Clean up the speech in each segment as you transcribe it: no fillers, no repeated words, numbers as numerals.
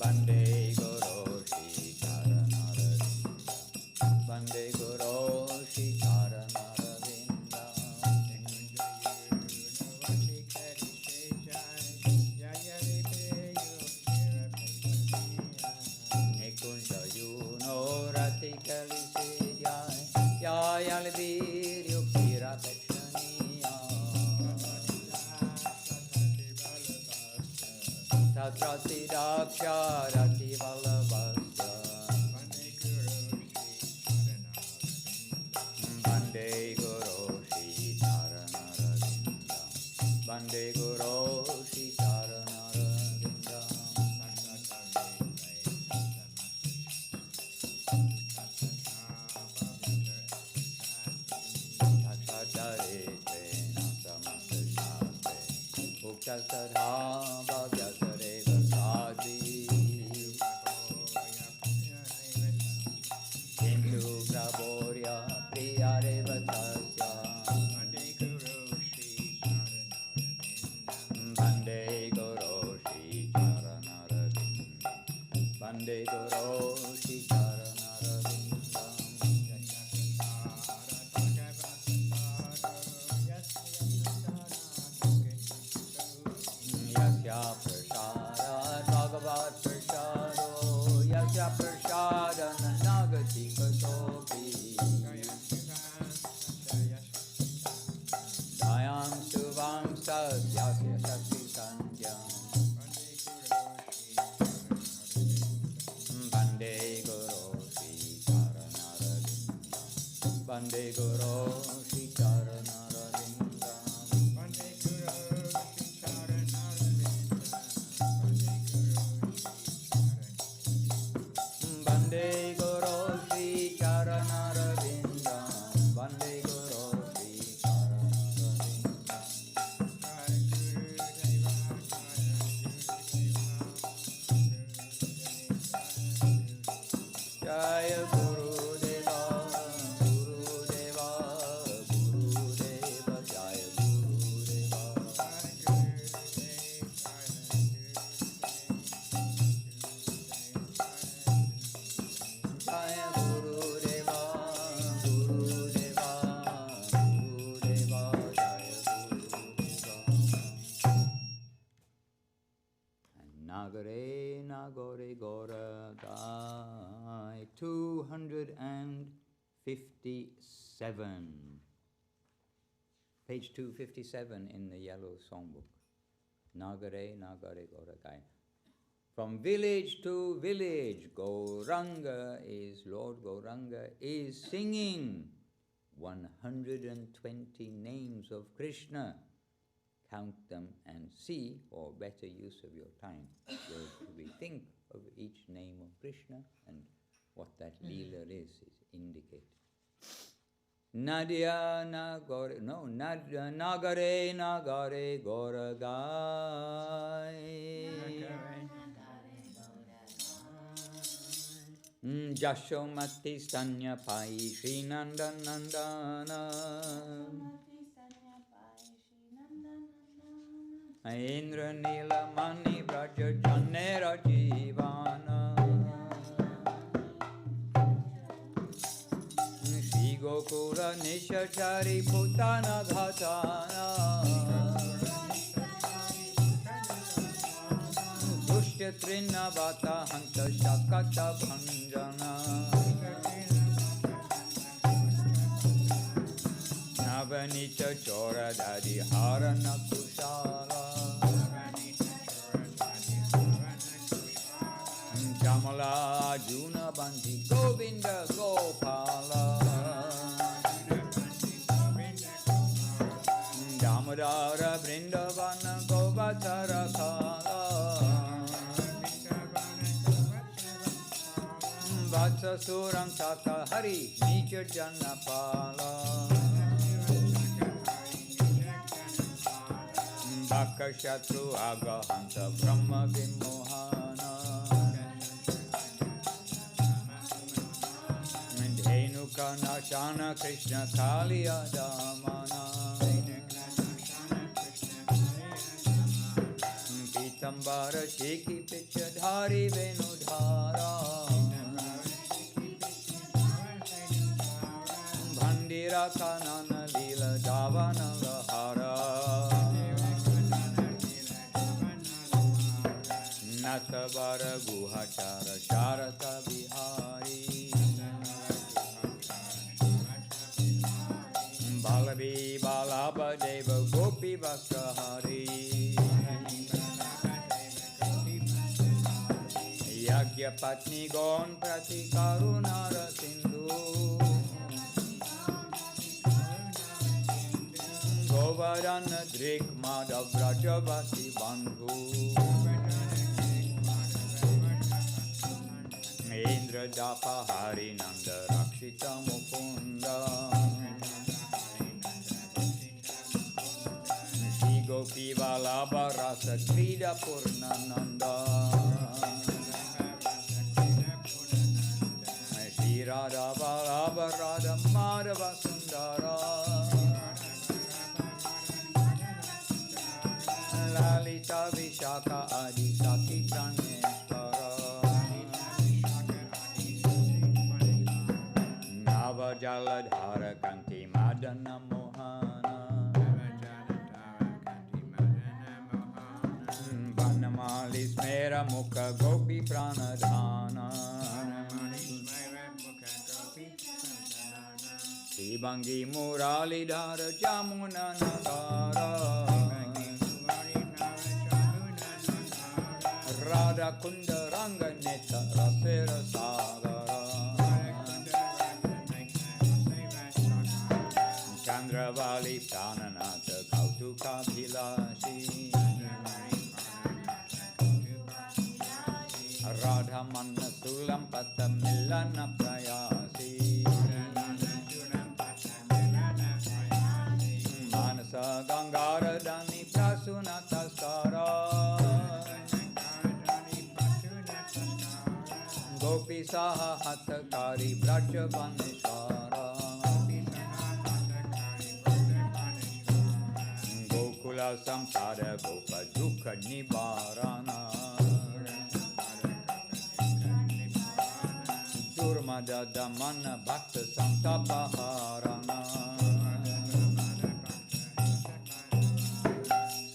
Bande Guru Shri Charanaravinda. Bande Guru Shri Charanaravinda. Nikunja Yuno Rati Kalise Jai. Jayal Vir Yukira Pekshaniya. Tatrati Daksha Rati Valavasya. Bande Guru Shri Charanaravinda. Bande Guru Shri Charanaravinda. Tattadare Nasamasa Shate Uktasadha Bhavyasare Vasadi Hindu Praborya Priyare Vatasya. Bande Guru Shri Charanaravinda. Bande Guru Shri Charanaravinda. Yasya Prasada Bhagavat Prasado. Yasya Prasada Nanagati Kasopi. Dayam Suvam Satyasya Sakti Sanjam. Bande Guru Shri Charanaravinda. Bande Guru Shri Charanaravinda. Bande Guru Shri Charanaravinda. Bande Guru Shri Charanaravinda. Jaya Guru Deva, Guru Deva, Guru Deva, Jaya Guru Deva. Jaya Guru Deva, Guru Deva, Guru Deva, Jaya Guru Deva. And Nagare Nagore Gaura Gai 257. Page 257 in the yellow songbook. Nagare Nagare Gaura Gai. From village to village, Gauranga is, Lord Gauranga is singing 120 names of Krishna. Count them and see, or better use of your time, where we think of each name of Krishna and what that Leela is indicated. Nadia Nagare, no, Nagare Nagare Gaura Gai. Jasomati Stanya Pai Śrīnandanandana. Indra Nila Mani Braja Janera Jivana. Shri Gokula Nishachari Putana Ghatana. Dushya Trinavata Hanta Shakata Bhanjana. Navanita Chora Dadi Harana Kushala. Jamala Juna Bandi Govinda Gopala. Damodara Vṛndāvana Govatara Kala. Vatsa Suram Sata Hari Nija Janapala. Bhaka Shatru Agahanta Brahma Vimohana. Dhenuka Nashana Krishna Kaliya Damana. Pitam Pidambara Shiki Pichadhari Venudhara Bhandira Kanana Lila Davana Lahara Natabara Guhachara Sharata Vihari Balavi Balaba Deva Gopi Vaskahari Yagya Patni Gon Prati Karunara Sindhu Govardhana Drik Madhav Vrajavasi Bandhu Indra Dapa Hari Nanda Rakshita Mukunda Shri Gopi Vallabha Rasa Krida Purnananda Shri Radha Vallabha Radha Madhava Sundara Lalita Vishaka Adi Sati Praneshwara Nava Jaladhara Kanti Madana Mohana Vanamali Smera Mukha Gopi Pranadhana Shivangi Murali Dhara Jamuna Nagara Radha Kunda Ranga Neta Rasera Sagara Chandravali Prananata Kautuka Bhilashi Radha Manna Sulam Pata Millana Prayasi Manasa Gangara Dani Prasunata Skara Gopi Saha Hatakari Braja Vaneshwara Gokula Sampada Gopa Dukha Nivarana Durmada Damana Bhakta Santapaharana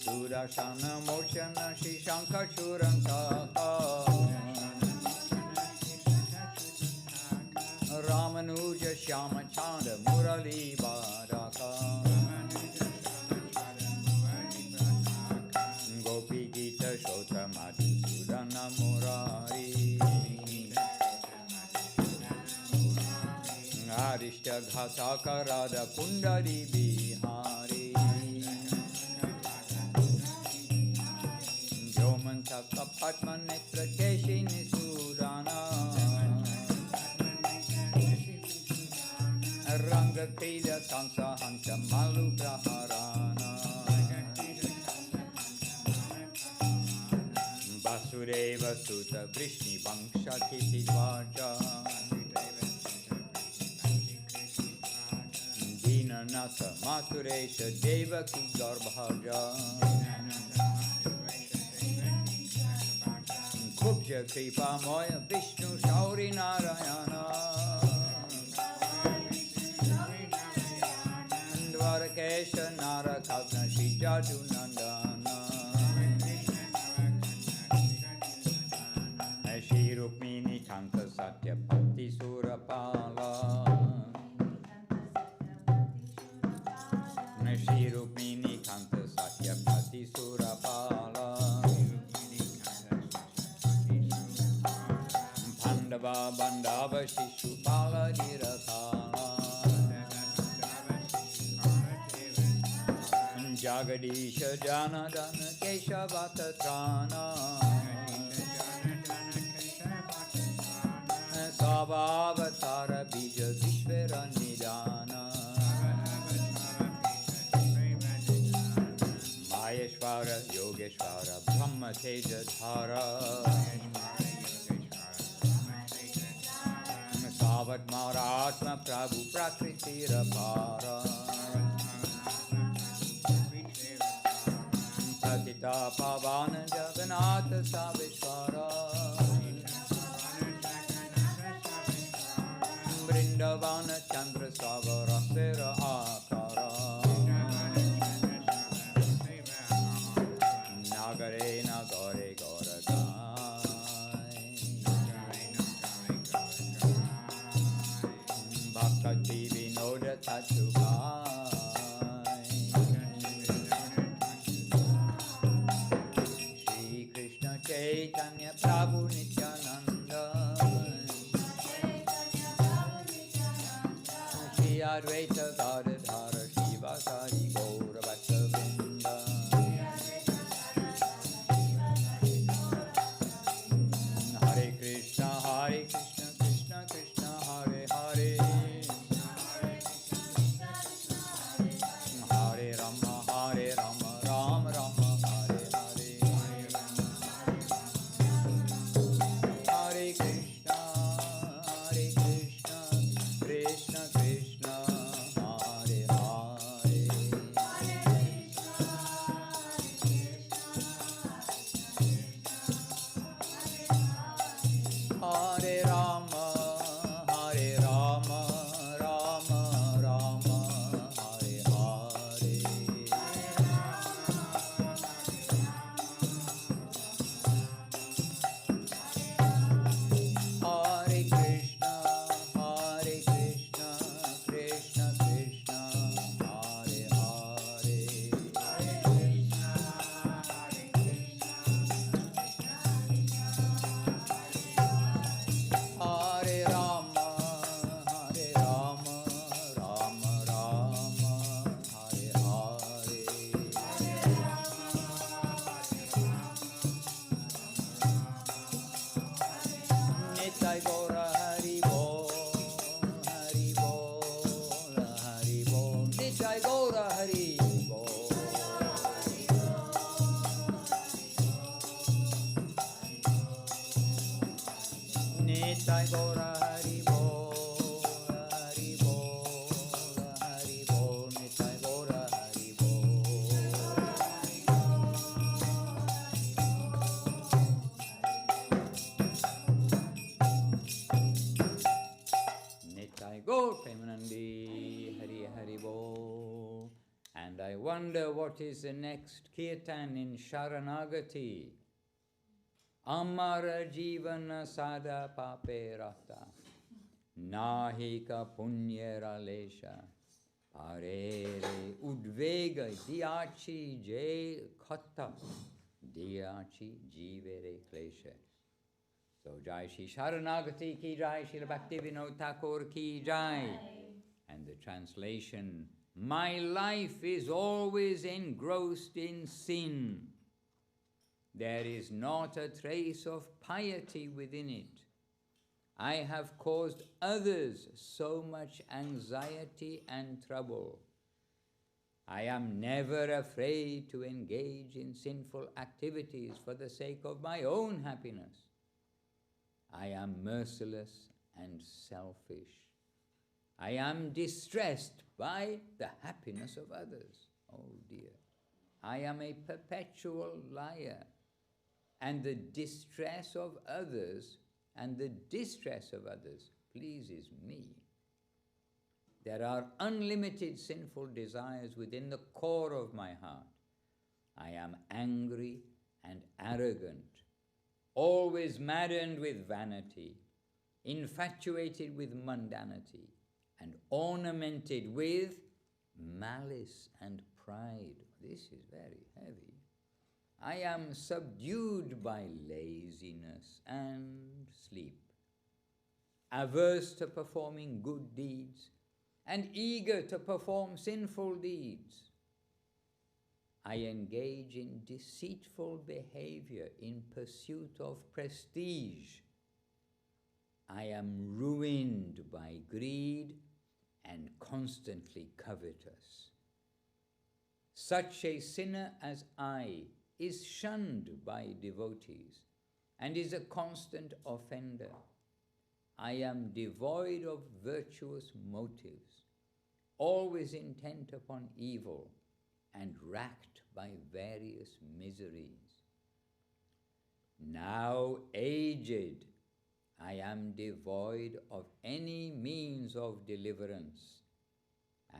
Sudashana Moshana Shishanka Shurantaka Ramanuja Shyama Chanda Murali Bharaka Gopi Gita Shota Madhusūdana Murari Arishta Ghasaka Radha Kundari Bihari Jomantaka Padma Netra Keshini Sudana Ranga Krida Kansa Hansa Malu Praharana Vasudeva Sutta Vrishni Vangsha Kitidvaja Dinanatha Maturesha Devaki Garbhaja Kubja Kripa Moya Vishnu Shauri Narayana Dvarakesha Narakagna Shijaju Nandana Shri Rukmini Kanta Satya Bhakti Surapala Shri Rukmini Kanta Satya Bhakti Surapala Pandava Bandava Shishupala Dhiratala Jagadisha Janadana Keshavata Trana Sabhavatara Bija Vishvara Nidana Mayeshvara Yogeshvara Brahma Teja Dhara Savat Maratma Prabhu Prakriti Rapara Patita Pavana Jagannatha Savishvara Vṛndāvana Chandra Savara Sera Akara Nagare Nagare Gauragai Bhaktivinoda Ṭhākura Shri Krishna Chaitanya Prabhu Nityananda Shri Advaita Gadadhara Śrīvāṭ Gaura Bhaktivinoda Hare Krishna, Krishna Krishna, Hare Hare Hare Rama, Rama Rama, Hare Hare Hare Krishna, Krishna Krishna, Hare Hare Hare Rama, Rama Rama, Hare Hare Hare Krishna, Krishna Krishna, Hare Hare Hare Rama, Rama Rama, Hare Hare Nitai Gaura Hari Bol, Hari Bol, Hari Bol. Nitai Gaura Hari Bol. Nitai Gaura Hari Bol, Hari Bol, Hari Bol. Nitai Gaura Hari Bol. Nitai Gaur Premanandi, Hari Hari Bol. And I wonder what is the next kirtan in Śaraṇāgati. Amara jivana sada pape rata Nahika punyera lesha Parere udvega diachi je khatta Diachi jivere klesha. So Jai Shri Śaraṇāgati ki Jai, Śrīla Bhaktivinoda Ṭhākura ki Jai. And the translation, my life is always engrossed in sin. There is not a trace of piety within it. I have caused others so much anxiety and trouble. I am never afraid to engage in sinful activities for the sake of my own happiness. I am merciless and selfish. I am distressed by the happiness of others. Oh dear. I am a perpetual liar. And the distress of others pleases me. There are unlimited sinful desires within the core of my heart. I am angry and arrogant, always maddened with vanity, infatuated with mundanity, and ornamented with malice and pride. This is very heavy. I am subdued by laziness and sleep, averse to performing good deeds, and eager to perform sinful deeds. I engage in deceitful behavior in pursuit of prestige. I am ruined by greed and constantly covetous. Such a sinner as I is shunned by devotees and is a constant offender. I am devoid of virtuous motives, always intent upon evil and racked by various miseries. Now aged, I am devoid of any means of deliverance,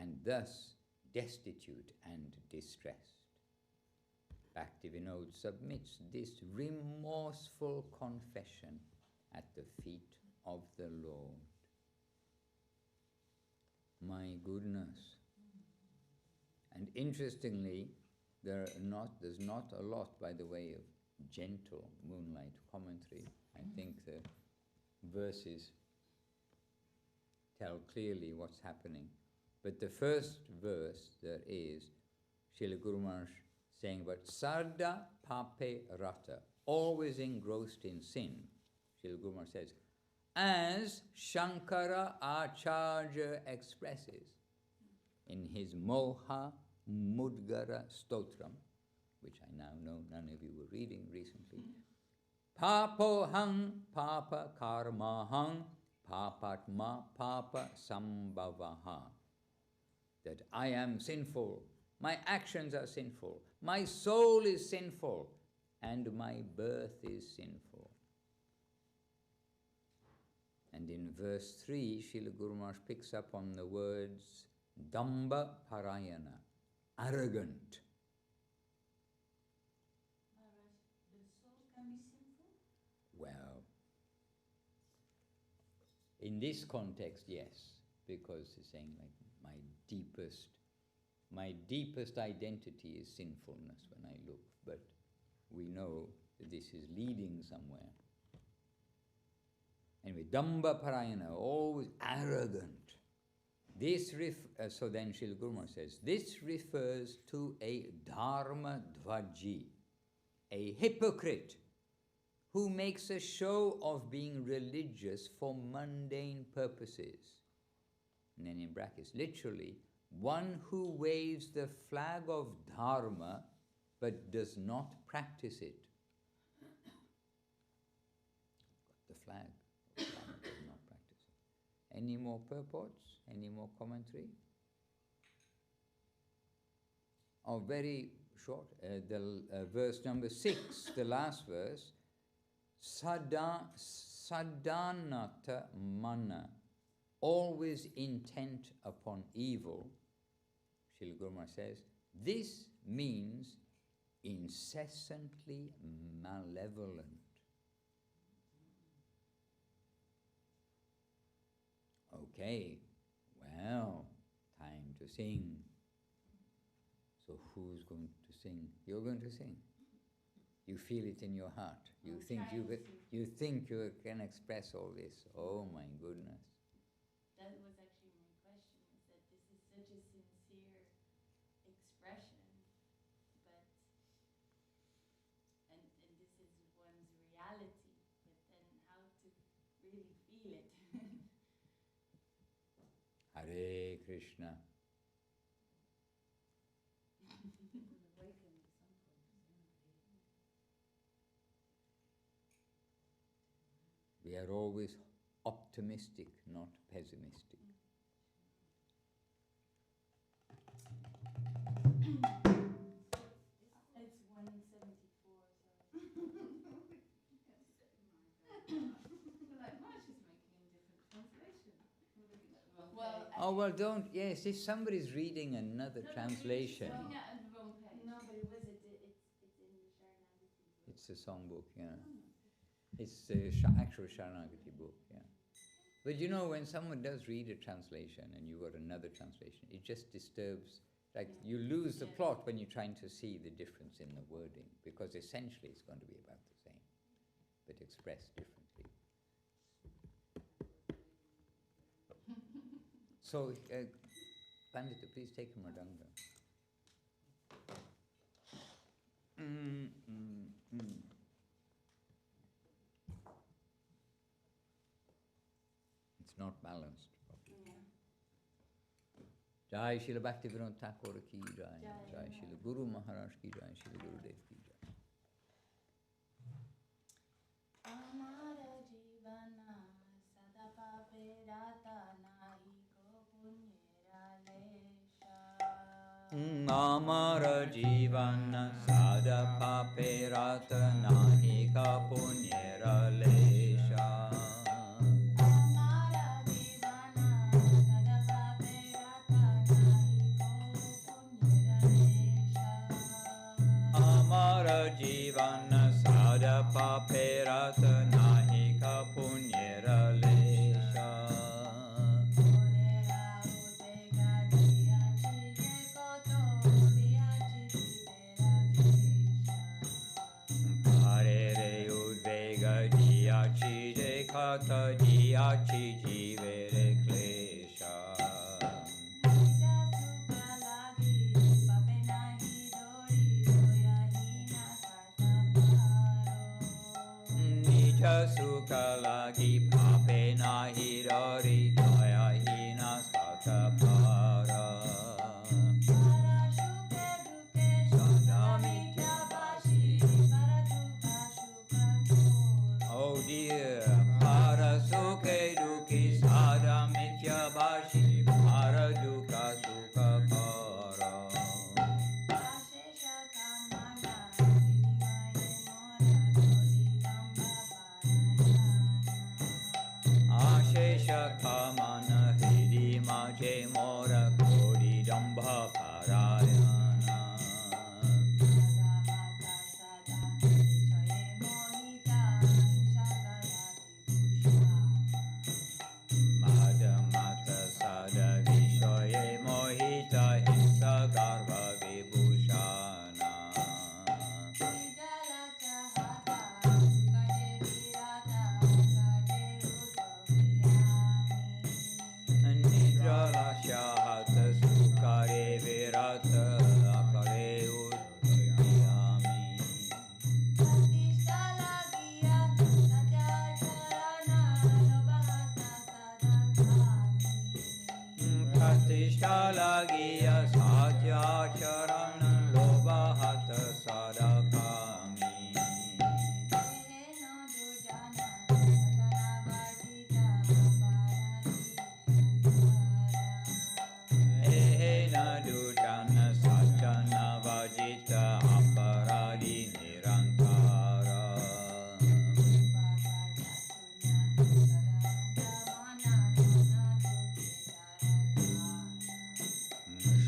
and thus destitute and distressed. Bhaktivinoda submits this remorseful confession at the feet of the Lord. My goodness. And interestingly, there's not a lot by the way of Gentle Moonlight Commentary. I think the verses tell clearly what's happening. But the first verse there is Srila Guru Maharaj saying about sada, pape, rata, always engrossed in sin. Srila Guru Maharaj says, as Shankara Acharya expresses in his Moha Mudgara Stotram, which I now know none of you were reading recently, Papohang Papa Karmahang Papatma Papa Sambhavaha, that I am sinful, my actions are sinful, my soul is sinful, and my birth is sinful. And in verse 3, Srila Guru Maharaj picks up on the words Damba Parayana, arrogant. Mahārāj, the soul can be sinful? Well, in this context, yes, because he's saying like my deepest identity is sinfulness when I look, but we know that this is leading somewhere. Anyway, Damba Parayana, always arrogant. This so then Srila Guru Maharaj says, this refers to a Dharma Dvaji, a hypocrite who makes a show of being religious for mundane purposes. And then in brackets, literally, one who waves the flag of Dharma but does not practice it. The flag. Dharma does not practice it. Any more purports? Any more commentary? Oh, very short. Verse number 6, the last verse. Sada, sadanata mana, always intent upon evil. Srila Guru Maharaj says, this means incessantly malevolent. Okay, well, time to sing. So who's going to sing? You're going to sing. You feel it in your heart. You think you can express all this. Oh my goodness. That was actually my question, is that this is such a sincere expression, but and this is one's reality, but then how to really feel it. Hare Krishna. We are always optimistic, not pessimistic. It's 174, sorry. Like, Marsh is making a different translation. Well, don't, yes, if somebody's reading another translation. Looking at the wrong page. No, but it's in the Śaraṇāgati. It's a songbook, yeah. It's the actual Śaraṇāgati book, yeah. But you know, when someone does read a translation and you got another translation, it just disturbs, like you lose the plot when you're trying to see the difference in the wording, because essentially it's going to be about the same, but expressed differently. So, Pandita, please take a mridanga. It's not balanced properly. Jai Śrīla Bhaktivinoda Ṭhākura ki jai. Jai Śrīla Guru Mahārāj ki jai. Śrīla Gurudev ki jai. Amara jivana, sada pape rata nahi ko punyera lesha. amara jivana sada pape rata nahi ka punyera lesha. Amara jivana sada pape rata nahi ka punyera lesha. Parere udvega diaci de kata diaci jivere klesha. Nija sukha lagi pape nahi dori daya hina sata para. Oh dear, para sukhe dukhi sada mithya bhashi, para dukkha sukha para. Ashesha kamana hridi maje mora kodi dambha parayana. Madhamata sada vishoye mohita himsa garbha vibhushana. Nidra shahata sukare virata akare udhyami. Pratishtha lagiya satya charana lobahata sadakami. Ehena dujana satana vajita aparadi nirantara.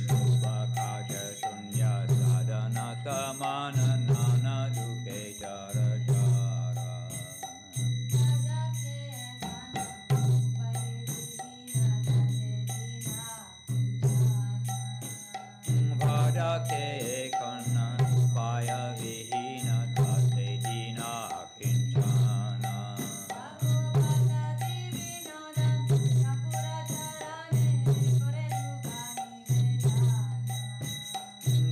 Shubhakaja shunya sadanata mana nana duke jara jara. Vadake kana upaya vihina tate dina kinchana.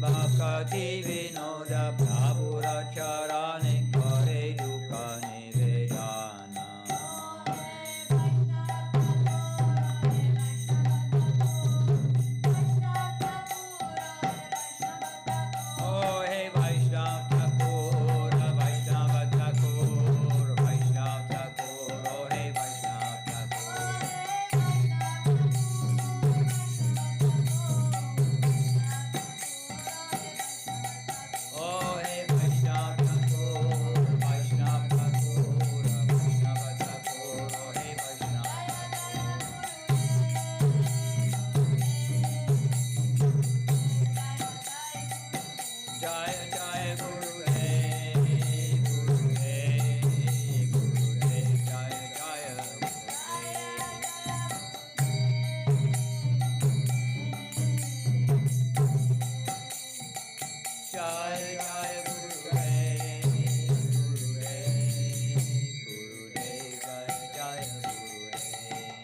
Bhakti vinoda prabhura charane kare dukkha nivedana. Oh hey Vaishnava Thakur, Vaishnava Thakur, Vaishnava Thakur, oh hey Vaishnava Thakur. Oh hey Vaishnava Thakur, Vaishnava Thakur, Vaishnava Thakur, oh hey Vaishnava Thakur. Jaya Jaya Guru Dev, Guru Dev, Guru Dev, Jaya Jaya Jaya Jaya Guru Dev, Guru Dev, Guru Dev, Jaya Jaya Guru Dev.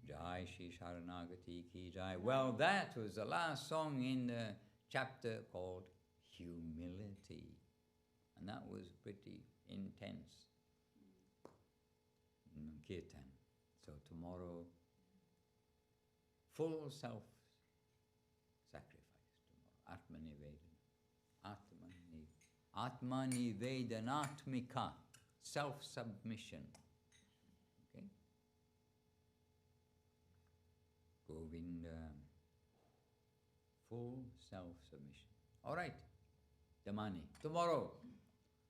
Jai Shri Śaraṇāgati ki Jai. Well, that was the last song in the chapter called Humility. And that was pretty intense. Kirtan. So tomorrow, full self-sacrifice tomorrow. Atmanivedanatmika, self-submission. Okay? Govinda. full self-submission. All right, Damani, tomorrow.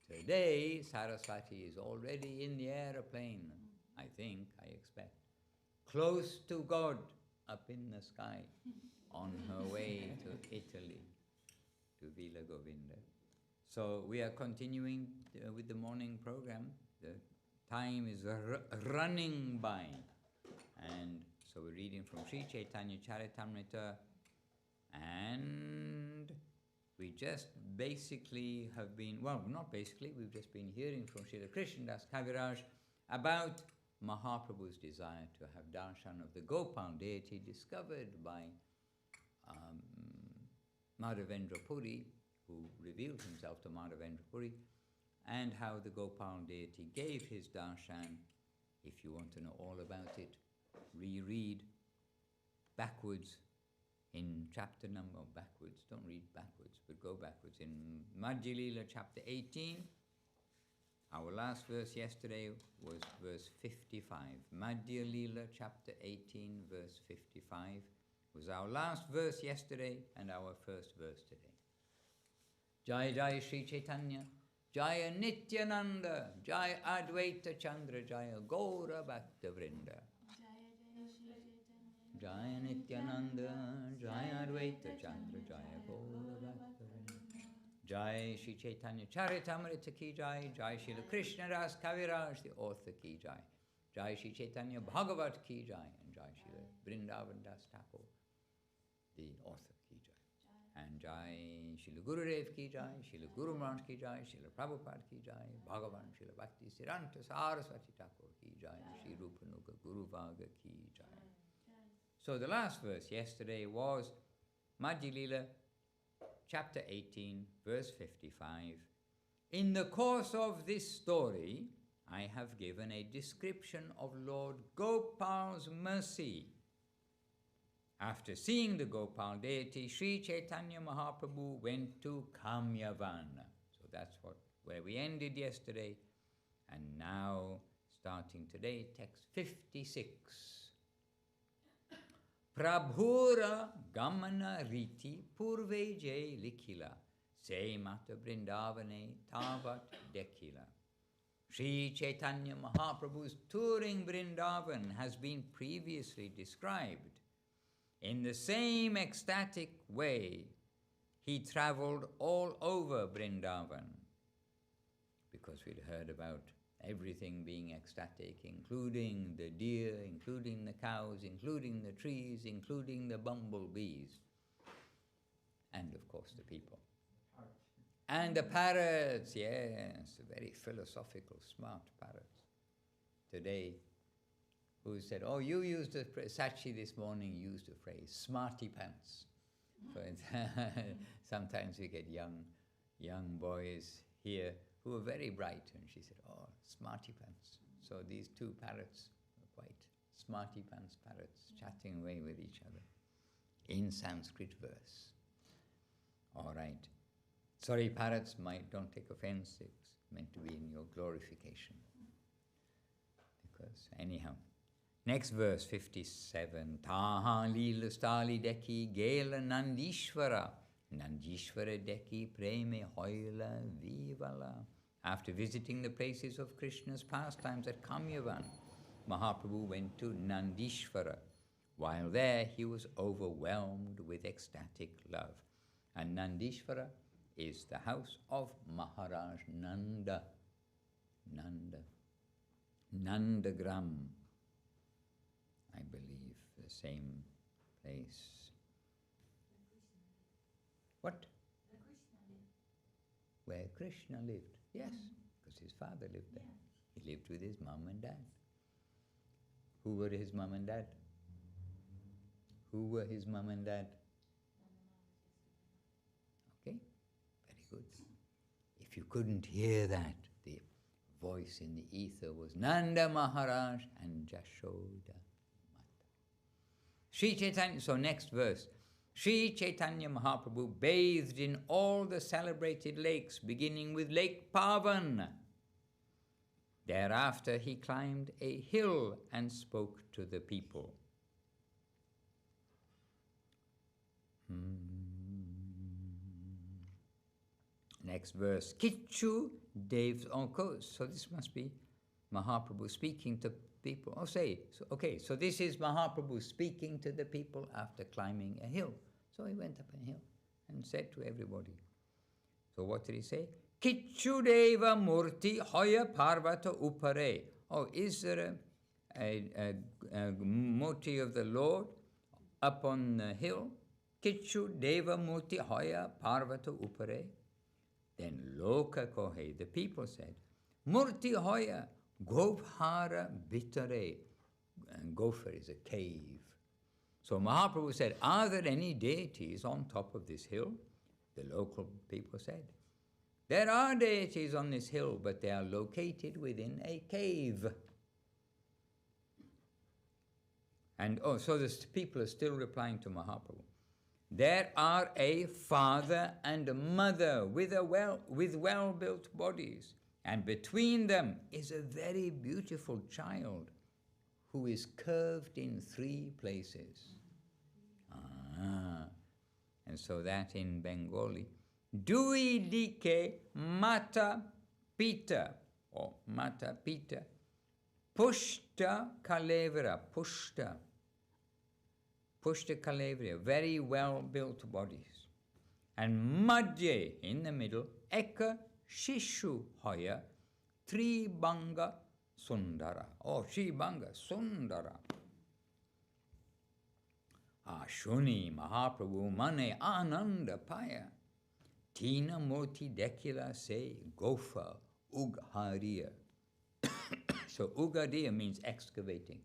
Today, Saraswati is already in the aeroplane, I think, I expect. Close to God, up in the sky, on her way to Italy, to Vila Govinda. So we are continuing with the morning program. The time is running by. And so we're reading from Sri Caitanya-caritāmṛta, and we just basically have been, well, not basically, we've just been hearing from Srila Kṛṣṇadāsa Kavirāja about Mahaprabhu's desire to have darshan of the Gopal deity discovered by Madhavendra Puri, who revealed himself to Madhavendra Puri, and how the Gopal deity gave his darshan. If you want to know all about it, reread backwards in chapter number, backwards, don't read backwards, but go backwards. In Madhya-līlā chapter 18, our last verse yesterday was verse 55. Madhya-līlā chapter 18, verse 55 was our last verse yesterday and our first verse today. Jai Jai Sri Chaitanya, Jaya Nityananda, Jaya Advaita Chandra, Jaya Gaura Bhaktivinoda. Jaya Nityananda, Jaya Advaita Chandra, Jaya Gaura Bhaktivinoda. Jai Sri Caitanya-caritāmṛta ki Jai, Jai Śrīla Kṛṣṇadāsa Kavirāja, the author ki Jai. Jai Sri Chaitanya Bhagavat ki Jai, and Jai Śrīla Vṛndāvana Ṭhākura, the author ki Jai. And Jai Śrīla Gurudev ki Jai, Śrīla Guru Maharāj ki Jai, Śrīla Prabhupada ki Jai, Bhagavan Śrīla Bhakti Siddhanta Saraswati Ṭhākura ki Jai, Śrī Rupanuga Guru Vaga ki Jai. So the last verse yesterday was Madhya-līlā chapter 18, verse 55. In the course of this story, I have given a description of Lord Gopal's mercy. After seeing the Gopal deity, Sri Chaitanya Mahaprabhu went to Kamyavana. So that's where we ended yesterday. And now, starting today, text 56. Prabhura Gamana Riti Purve Jai Likhila Se Mata Vṛndāvane Tavat Dekila. Sri Chaitanya Mahaprabhu's touring Vṛndavan has been previously described. In the same ecstatic way, he traveled all over Vṛndavan, because we'd heard about everything being ecstatic, including the deer, including the cows, including the trees, including the bumblebees, and of course the people. And the parrots, yes, very philosophical, smart parrots. Today, who said, oh, you used the phrase, Sachi this morning used the phrase, smarty pants. So sometimes we get young boys here who are very bright, and she said, oh, smarty pants. So these two parrots are quite smarty pants parrots, chatting away with each other in Sanskrit verse. All right. Sorry, parrots, don't take offense. It's meant to be in your glorification. Because anyhow, next verse, 57. Taha lila stali deki gela nandishvara. Nandishvara deki preme hoila vivala. After visiting the places of Krishna's pastimes at Kamyavan, Mahaprabhu went to Nandishvara. While there, he was overwhelmed with ecstatic love. And Nandishvara is the house of Mahārāj Nanda. Nandagram, I believe, the same place. What? Where Krishna lived. Yes, because his father lived there. He lived with his mom and dad. Who were his mom and dad? Who were his mom and dad? Okay, very good. If you couldn't hear that, the voice in the ether was Nanda Mahārāj and Jashoda Mata. Sri Chaitanya, so next verse. Sri Chaitanya Mahaprabhu bathed in all the celebrated lakes, beginning with Lake Pavan. Thereafter he climbed a hill and spoke to the people. Next verse, Kichu Dev. So this must be Mahaprabhu speaking to people. So this is Mahaprabhu speaking to the people after climbing a hill. So he went up a hill and said to everybody. So what did he say? Kichu Deva Murti Hoya Parvata Upare. Oh, is there a Murti of the Lord up on the hill? Kichu Deva Murti Hoya Parvata Upare. Then Loka Kohe, the people said, Murti Hoya Govhara Bitare. And Gopher is a cave. So Mahaprabhu said, are there any deities on top of this hill? The local people said, there are deities on this hill, but they are located within a cave. And so the people are still replying to Mahaprabhu. There are a father and a mother with well-built bodies, and between them is a very beautiful child who is curved in 3 places. And so that in Bengali, Dui dike mata pita, or mata pita, pushta kalevra, pushta kalevra, very well-built bodies. And madhye, in the middle, eka shishu hoya, tribanga sundara, or tribanga sundara. Ashuni Mahaprabhu mane ananda paya, tina murti dekila se gofa ughariya. So ughariya means excavating.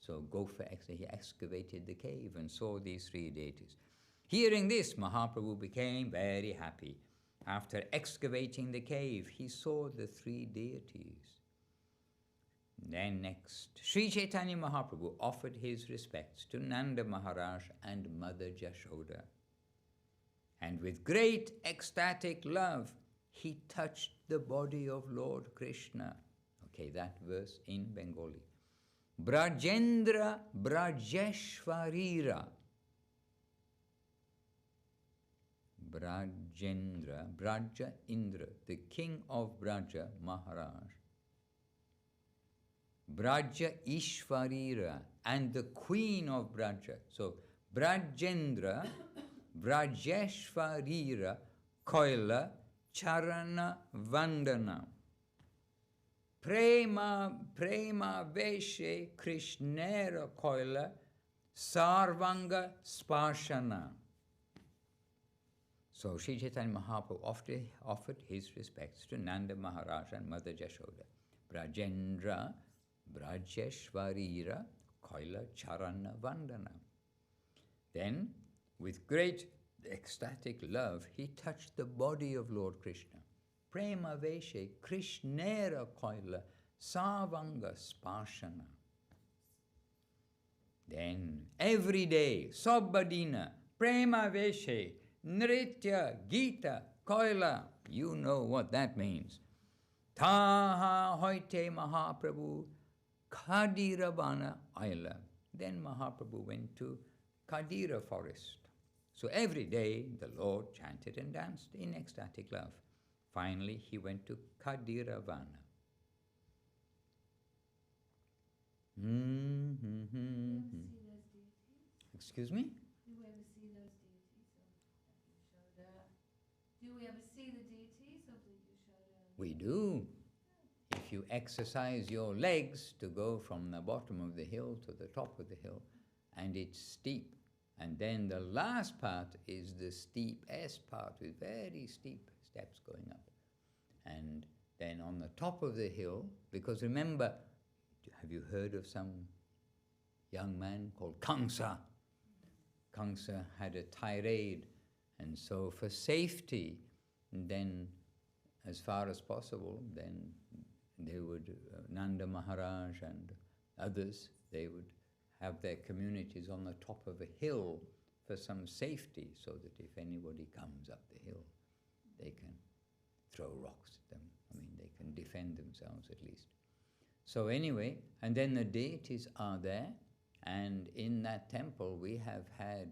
So Gopher, he excavated the cave and saw these 3 deities. Hearing this, Mahaprabhu became very happy. After excavating the cave, he saw the 3 deities. Then next, Sri Chaitanya Mahaprabhu offered his respects to Nanda Mahārāj and Mother Jashoda. And with great ecstatic love, he touched the body of Lord Krishna. Okay, that verse in Bengali. Brajendra Brajeshvarira. Brajendra, Braja Indra, the king of Braja, Mahārāj. Braja Ishvarira, and the queen of Braja. So, Brajendra, Brajeshvarira, Koila, Charana Vandana. Prema Veshe Krishnera Koila, Sarvanga Sparshana. So, Sri Chaitanya Mahaprabhu offered his respects to Nanda Mahārāj and Mother Jashoda. Brajendra, Brajeshvarira, Koila, Charana Vandana. Then, with great ecstatic love, he touched the body of Lord Krishna. Prema Veshe Krishnera Koila, Sarvanga Sparshana. Then, every day, Sabbadina, Prema Veshe, Nritya, Gita, Koila. You know what that means. Taha hoite Mahaprabhu, Kadiravana Aila. Then Mahaprabhu went to Kadira forest. So every day the Lord chanted and danced in ecstatic love. Finally he went to Kadiravana. Excuse me? Do we ever see those deities of Yashoda? Do we ever see the deities of the Yashoda? We do. If you exercise your legs to go from the bottom of the hill to the top of the hill, and it's steep, and then the last part is the steep S part with very steep steps going up. And then on the top of the hill, because remember, have you heard of some young man called Kamsa? Kamsa had a tirade, and so for safety, then as far as possible, then they would, Nanda Mahārāj and others, they would have their communities on the top of a hill for some safety, so that if anybody comes up the hill, they can throw rocks at them. I mean, they can defend themselves at least. So anyway, and then the deities are there, and in that temple we have had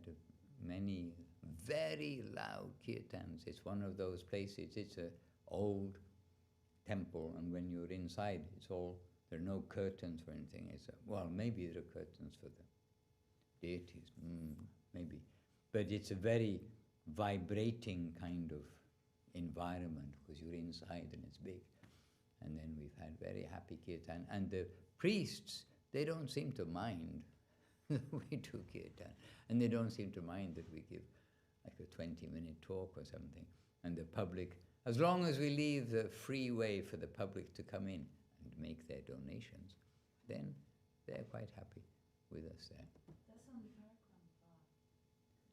many very loud kirtans. It's one of those places, it's an old temple, and when you're inside, there are no curtains or anything. Well, maybe there are curtains for the deities, maybe. But it's a very vibrating kind of environment because you're inside and it's big. And then we've had very happy kirtan. And the priests, they don't seem to mind that we do kirtan. And they don't seem to mind that we give like a 20-minute talk or something. And the public, as long as we leave the free way for the public to come in and make their donations, then they're quite happy with us there. That's on the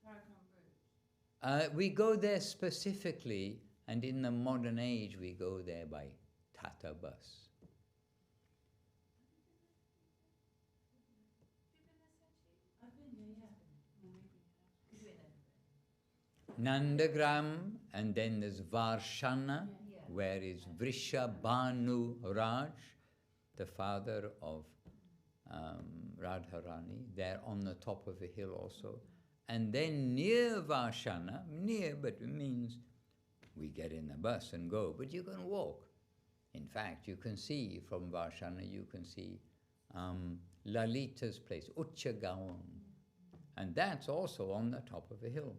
Paramahaṁsa route. We go there specifically, and in the modern age we go there by Tata bus. I've been there, yeah. Nandagram, and then there's Varshana, where is Vṛṣabhānu Raj, the father of Radharani, there on the top of a hill also. And then near Varshana, near, but it means we get in the bus and go, but you can walk. In fact, you can see from Varshana, you can see Lalita's place, Uchagaon, and that's also on the top of a hill.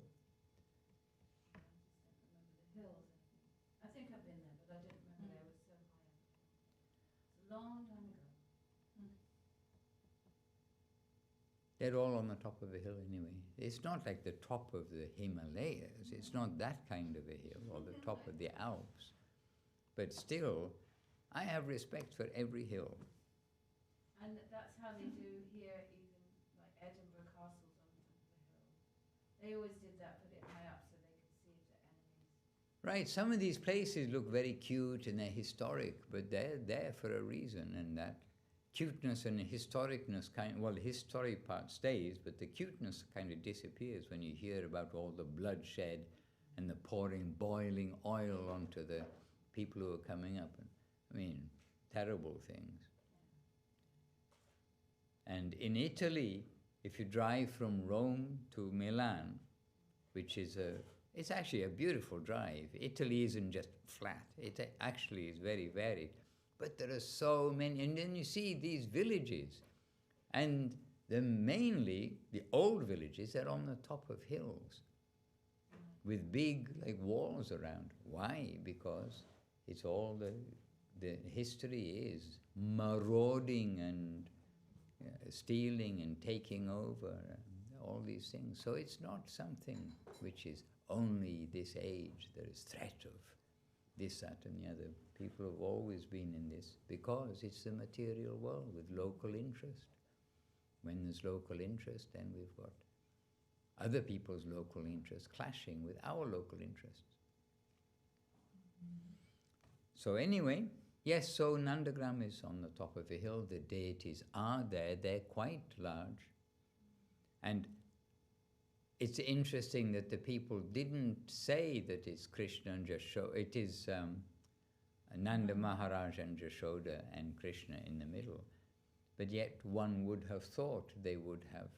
I think I've been there, but I don't remember there. It was so high up. It's a long time ago. They're all on the top of a hill anyway. It's not like the top of the Himalayas. It's not that kind of a hill, or the top of the Alps. But still, I have respect for every hill. And that's how they do here, even like Edinburgh Castle's on the top of the hill. They always did that, put it high up so they could see if the enemies. Right, some of these places look very cute and they're historic, but they're there for a reason, and that cuteness and historicness the historic part stays, but the cuteness kind of disappears when you hear about all the bloodshed and the pouring boiling oil onto the people who are coming up. I mean, terrible things. And in Italy, if you drive from Rome to Milan, which is it's actually a beautiful drive. Italy isn't just flat. It actually is very varied. But there are so many, and then you see these villages, and mainly the old villages are on the top of hills with big walls around. Why? Because it's all the history is marauding and stealing and taking over, and all these things. So it's not something which is only this age. There is threat of this, that, and the other. People have always been in this because it's the material world with local interest. When there's local interest, then we've got other people's local interests clashing with our local interests. So anyway, yes, so Nandagram is on the top of a hill. The deities are there. They're quite large. And it's interesting that the people didn't say that it's Krishna and Jashoda. It is Nanda Mahārāj and Jashoda and Krishna in the middle. But yet one would have thought they would have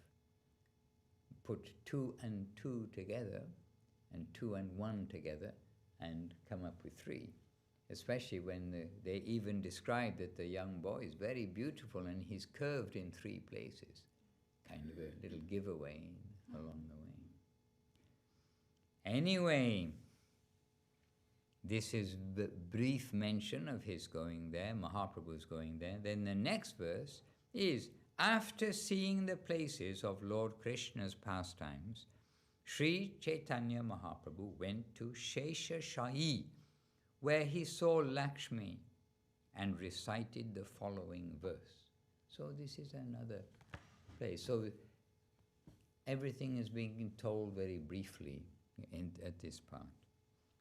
put 2 and 2 together and 2 and 1 together and come up with 3. Especially when they even describe that the young boy is very beautiful and he's curved in 3 places. Kind of a little giveaway along the way. Anyway, this is the brief mention of his going there, Mahaprabhu's going there. Then the next verse is, after seeing the places of Lord Krishna's pastimes, Sri Chaitanya Mahaprabhu went to Sheshashayi, where he saw Lakshmi and recited the following verse. So this is another place. So everything is being told very briefly at this part.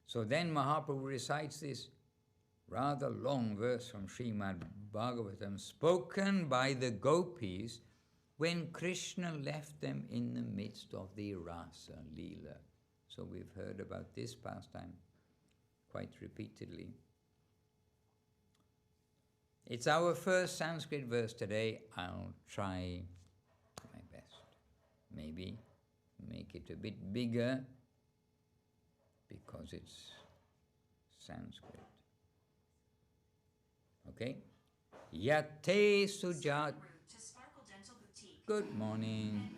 So then Mahaprabhu recites this rather long verse from Srimad Bhagavatam, spoken by the gopis when Krishna left them in the midst of the Rasa-līlā. So we've heard about this pastime quite repeatedly. It's our first Sanskrit verse today. I'll try my best. Maybe make it a bit bigger because it's Sanskrit. Okay? Yate Sujat. Good morning.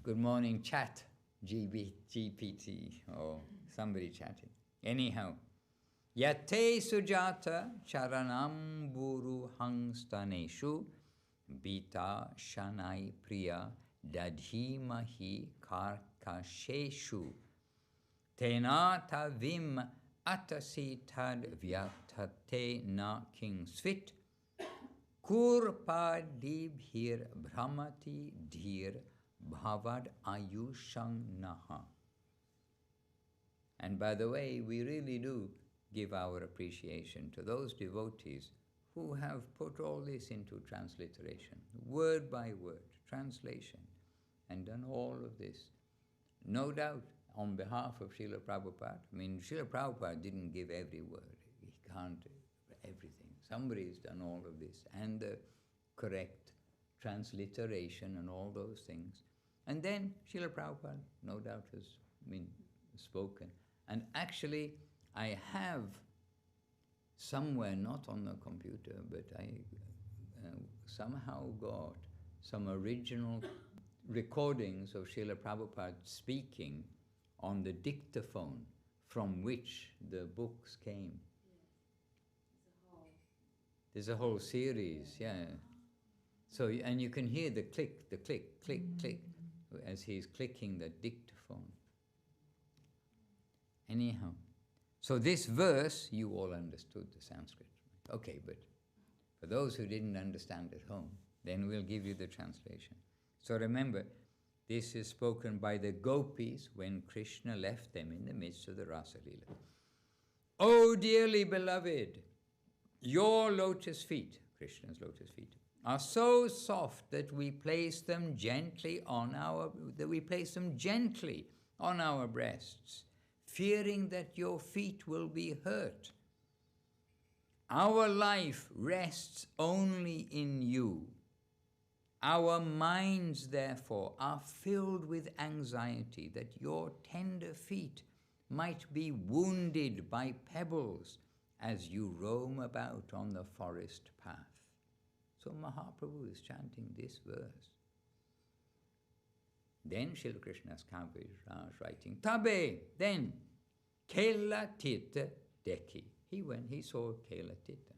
Good morning, chat, GPT, or somebody chatting. Anyhow, Yate Sujata Charanam Buru Hangstaneshu Bita Shanai Priya Dadhimahi Karkasheshu Tenata Vim Atasi Tad Vyatate Na King Svit Kurpa Dibhir Brahmati Dhir Bhavad Ayushang Naha. And by the way, we really do give our appreciation to those devotees who have put all this into transliteration, word by word, translation, and done all of this. No doubt on behalf of Srila Prabhupada. I mean, Srila Prabhupada didn't give every word. He can't everything. Somebody's done all of this, and the correct transliteration and all those things. And then Srila Prabhupada, no doubt, has spoken. And actually, I have somewhere, not on the computer, but I somehow got some original recordings of Srila Prabhupada speaking on the dictaphone from which the books came. There's a whole series, yeah. So, and you can hear the click, click, as he's clicking the dictaphone. Anyhow, so this verse, you all understood the Sanskrit. Okay, but for those who didn't understand at home, then we'll give you the translation. So remember, this is spoken by the gopis when Krishna left them in the midst of the Rasa-līlā. Oh, dearly beloved, your lotus feet, Krishna's lotus feet, are so soft that we place them gently on our breasts, fearing that your feet will be hurt. Our life rests only in you. Our minds, therefore, are filled with anxiety that your tender feet might be wounded by pebbles as you roam about on the forest path. So Mahaprabhu is chanting this verse. Then Srila Krishna's Kavirāja writing, Tabe, then, Kela Tita Deki. He saw Kela Tita.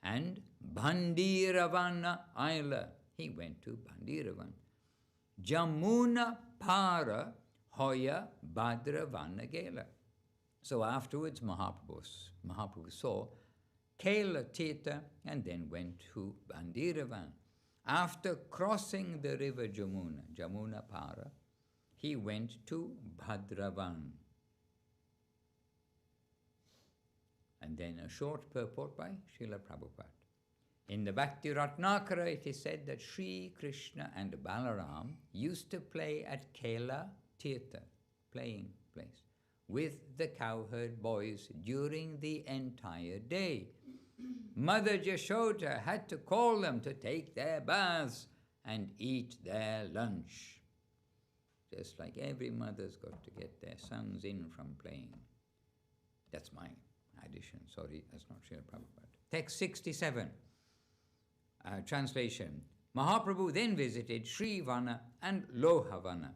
And Bhandiravana Aila. He went to Bhandiravan. Jamuna Para Hoya Bhadravana Gela. So afterwards, Mahaprabhu saw Kela Tita and then went to Bhandiravan. After crossing the river Jamuna Para, he went to Bhadravan. And then a short purport by Srila Prabhupada. In the Bhakti Ratnakara, it is said that Sri Krishna and Balaram used to play at Kela Tirtha, playing place, with the cowherd boys during the entire day. Mother Jashoda had to call them to take their baths and eat their lunch. Just like every mother's got to get their sons in from playing. That's my addition. Sorry, that's not Srila Prabhupada. Text 67. Translation. Mahaprabhu then visited Srivana and Lohavana.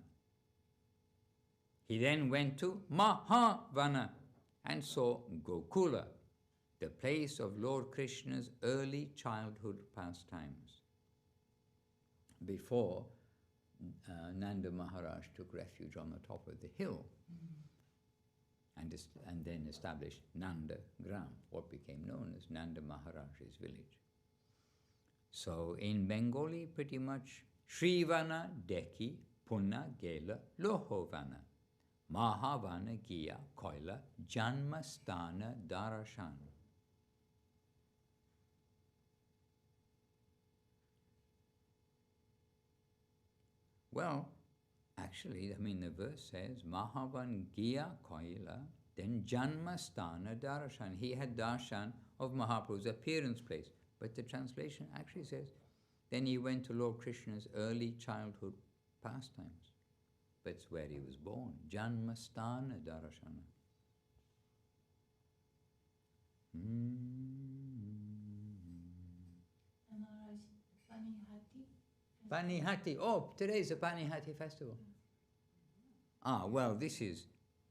He then went to Mahavana and saw Gokula, the place of Lord Krishna's early childhood pastimes, before Nanda Mahārāj took refuge on the top of the hill and then established Nanda Gram, what became known as Nanda Mahārāj's village. So in Bengali, pretty much, Srivana Deki Punna Gela Lohovana Mahavana Giya Koila Janmastana Darashan. Well, actually, the verse says, Mahavan Giya Koila, then Janmastana Darashan. He had darshan of Mahaprabhu's appearance place. But the translation actually says, then he went to Lord Krishna's early childhood pastimes. but it's where he was born. Janmasthana darashana. Panihāti. Oh, today's a Panihāti festival. Ah, well, this is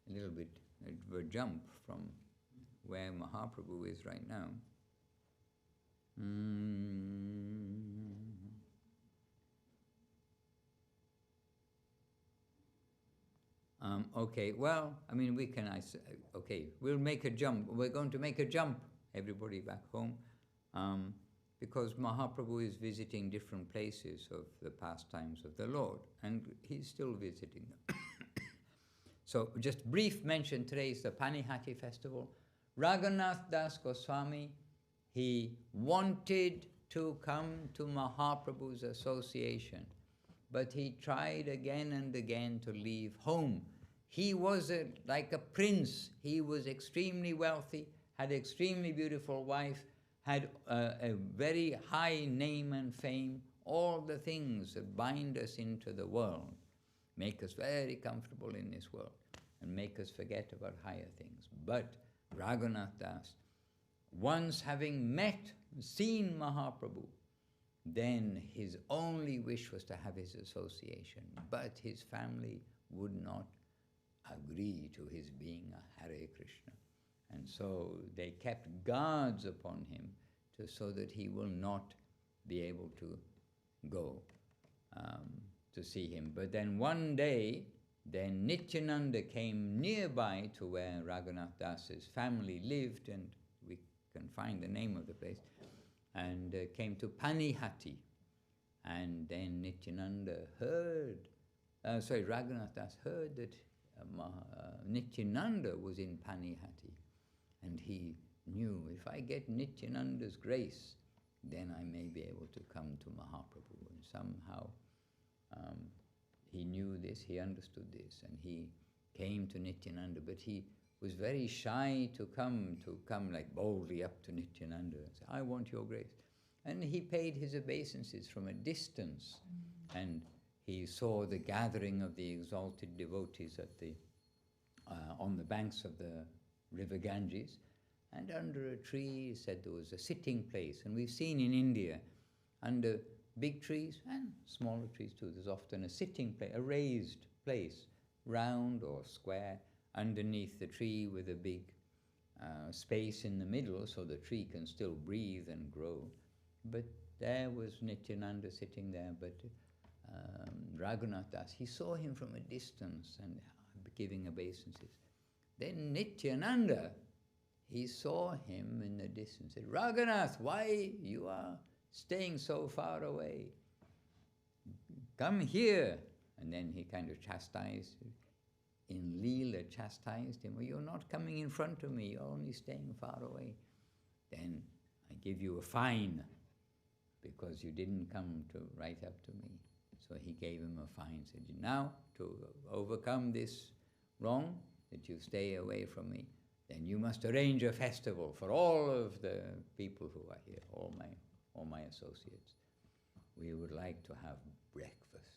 a little bit of a jump from where Mahāprabhu is right now. Okay, well, I mean, we can, okay, we'll make a jump. We're going to make a jump, everybody back home, because Mahāprabhu is visiting different places of the pastimes of the Lord, and he's still visiting them. So, just brief mention, today is the Panihāti festival. Raghunāthadāsa Gosvāmī, he wanted to come to Mahāprabhu's association, but he tried again and again to leave home. He was like a prince. He was extremely wealthy, had an extremely beautiful wife, had a very high name and fame, all the things that bind us into the world, make us very comfortable in this world, and make us forget about higher things. But Raghunāthadāsa, once having seen Mahāprabhu, then his only wish was to have his association, but his family would not agree to his being a Hare Krishna. And so they kept guards upon him so that he will not be able to go to see him. But then one day, then Nityananda came nearby to where Raghunāthadasa's family lived, and we can find the name of the place, and came to Panihāti. And then Nityananda Raghunāthadasa heard that Nityananda was in Panihāti, and he knew, if I get Nityananda's grace, then I may be able to come to Mahāprabhu. And somehow he knew this, he understood this, and he came to Nityananda, but he was very shy to come like boldly up to Nityananda and say, I want your grace. And he paid his obeisances from a distance, and he saw the gathering of the exalted devotees at on the banks of the river Ganges, and under a tree, he said there was a sitting place. And we've seen in India, under big trees and smaller trees too, there's often a sitting place, a raised place, round or square, underneath the tree with a big space in the middle so the tree can still breathe and grow. But there was Nityananda sitting there, but Raghunāthadāsa, he saw him from a distance and giving obeisances. Then Nityananda, he saw him in the distance, said, Raghunath, why you are staying so far away? Come here. And then he kind of chastised, in Leela chastised him, well, you're not coming in front of me, you're only staying far away. Then I give you a fine, because you didn't come right up to me. So he gave him a fine, said, now to overcome this wrong, that you stay away from me, then you must arrange a festival for all of the people who are here, all my associates. We would like to have breakfast.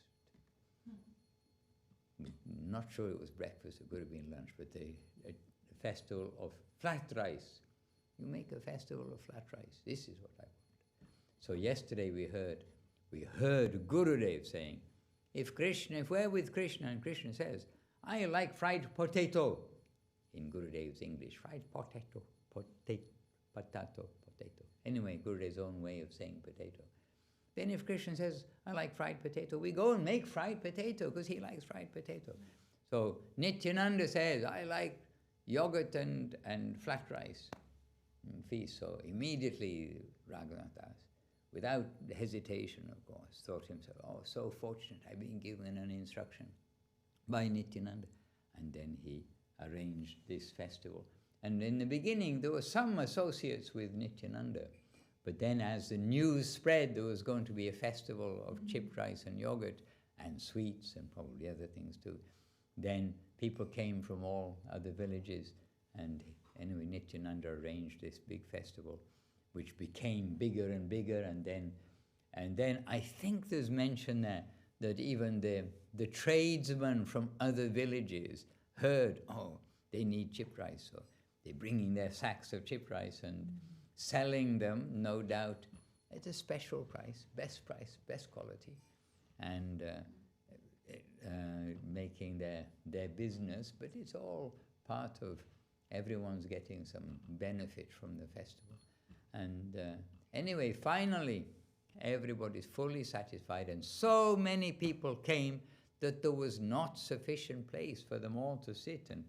Not sure it was breakfast, it could have been lunch, but a festival of flat rice. You make a festival of flat rice. This is what I want. So yesterday we heard Gurudev saying, if we're with Krishna and Krishna says, I like fried potato, in Gurudev's English, fried potato. Anyway, Gurudev's own way of saying potato. Then if Krishna says, I like fried potato, we go and make fried potato because he likes fried potato. So Nityananda says, I like yogurt and flat rice feast. So immediately Raghunāthadāsa, without hesitation, of course, thought himself, oh, so fortunate, I've been given an instruction by Nityananda. And then he arranged this festival. And in the beginning, there were some associates with Nityananda. But then as the news spread, there was going to be a festival of chipped rice and yogurt and sweets and probably other things too. Then people came from all other villages, and anyway, Nityananda arranged this big festival, which became bigger and bigger, and then I think there's mention there that even the tradesmen from other villages heard, oh, they need chip rice, so they're bringing their sacks of chip rice and selling them, no doubt, at a special price, best quality, and making their business, but it's all part of everyone's getting some benefit from the festival. And anyway, finally, everybody's fully satisfied, and so many people came that there was not sufficient place for them all to sit and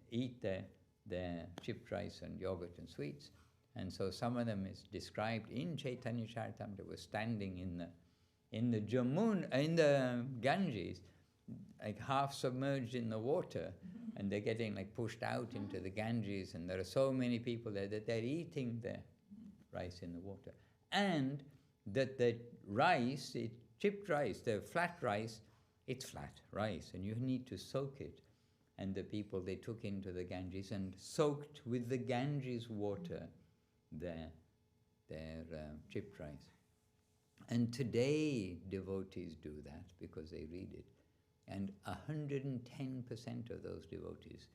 eat their chipped rice and yogurt and sweets. And so some of them is described in Caitanya-caritāmṛta, were standing in the Ganges, like half submerged in the water, and they're getting like pushed out into the Ganges, and there are so many people there that they're eating their rice in the water. And that the rice, chipped rice, the flat rice, it's flat rice, and you need to soak it. And the people, they took into the Ganges and soaked with the Ganges water their chipped rice. And today devotees do that because they read it. And 110% of those devotees,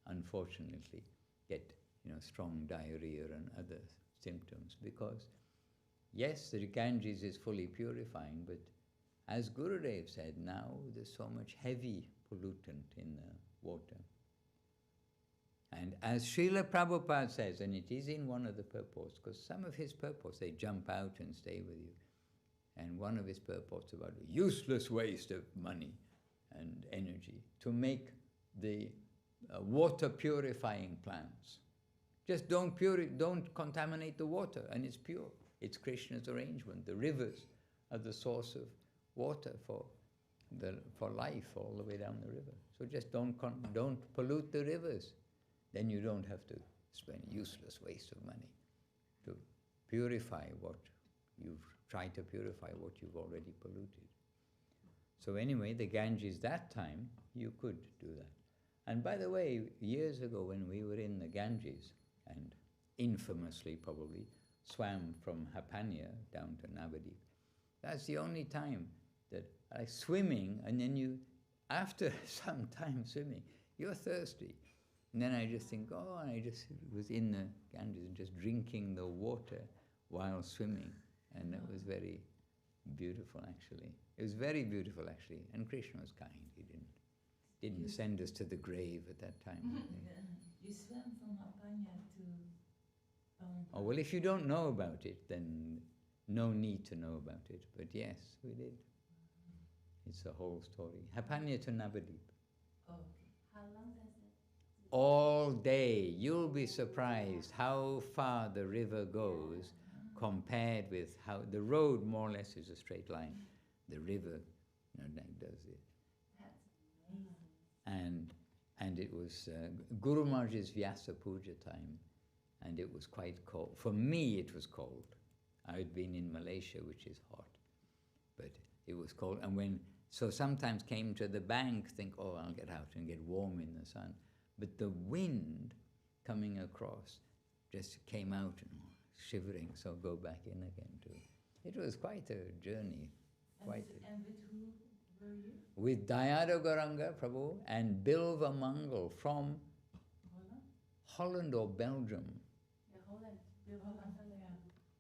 unfortunately, get strong diarrhea and other symptoms because, yes, the Ganges is fully purifying, but as Gurudev said, now there's so much heavy pollutant in the water. And as Srila Prabhupada says, and it is in one of the purports, because some of his purports, they jump out and stay with you. And one of his purports about a useless waste of money and energy to make the water purifying plants. Just don't contaminate the water, and it's pure. It's Krishna's arrangement. The rivers are the source of water for life all the way down the river. So just don't pollute the rivers. Then you don't have to spend useless waste of money to purify what you've tried to purify what you've already polluted. So anyway, the Ganges that time, you could do that. And by the way, years ago when we were in the Ganges, and infamously probably swam from Hapanya down to Navadip, that's the only time that I swimming, and then after some time swimming, you're thirsty. And then I just think, oh, and I just was in the Ganges and just drinking the water while swimming. And it was very beautiful, actually. It was very beautiful, actually. And Krishna was kind. He didn't send us to the grave at that time. You swam from Hapanya to... Oh, well, if you don't know about it, then no need to know about it. But yes, we did. It's a whole story. Hapanya to Navadip. Oh. How long does it? All day. You'll be surprised how far the river goes compared with how the road more or less is a straight line. The river does it. That's amazing. And it was Guru Maharaj's Vyasa Puja time, and it was quite cold. For me, it was cold. I had been in Malaysia, which is hot, but it was cold. And so sometimes came to the bank, think, oh, I'll get out and get warm in the sun. But the wind coming across just came out and shivering, so go back in again too. It was quite a journey. And with who were you? With Dayada Gauranga Prabhu and Bilva Mangal from Holland or Belgium. Yeah, Holland.